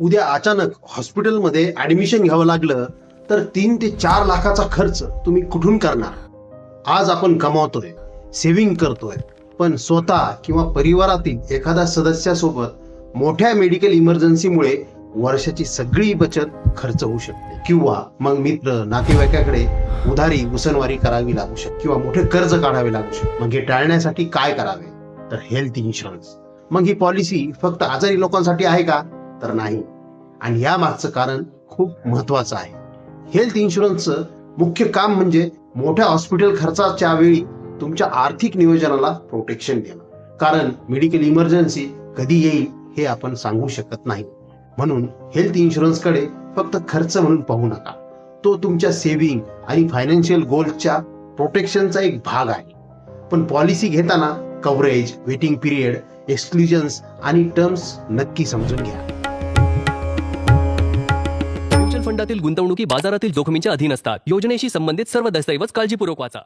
उद्या अचानक हॉस्पिटलमध्ये ऍडमिशन घ्यावं लागलं तर 3 ते 4 लाखाचा खर्च तुम्ही कुठून करणार? आज आपण कमावतोय, सेव्हिंग करतोय, पण स्वतः किंवा परिवारातील एखाद्या सदस्यासोबत मोठ्या मेडिकल इमर्जन्सीमुळे वर्षाची सगळी बचत खर्च होऊ शकते, किंवा मग मित्र नातेवाईकाकडे उधारी उसनवारी करावी लागू शकते, किंवा मोठे कर्ज काढावे लागू शकते. मग हे टाळण्यासाठी काय करावे? तर हेल्थ इन्शुरन्स. मग ही पॉलिसी फक्त आजारी लोकांसाठी आहे का? तर नाही. आणि या मागचं कारण खूप महत्वाचं आहे. हेल्थ इन्शुरन्सचं मुख्य काम म्हणजे मोठ्या हॉस्पिटल खर्चाच्या वेळी तुमच्या आर्थिक नियोजनाला प्रोटेक्शन देणं. कारण मेडिकल इमर्जन्सी कधी येईल हे आपण सांगू शकत नाही. म्हणून हेल्थ इन्शुरन्सकडे फक्त खर्च म्हणून पाहू नका. तो तुमच्या सेव्हिंग आणि फायनान्शियल गोल्सच्या प्रोटेक्शनचा एक भाग आहे. पण पॉलिसी घेताना कव्हरेज, वेटिंग पिरियड, एक्सक्लुजन्स आणि टर्म्स नक्की समजून घ्या. म्युच्युअल फंडातील गुंतवणुकी बाजारातील जोखमीच्या अधीन असतात. योजनेशी संबंधित सर्व दस्तऐवज काळजीपूर्वक वाचा.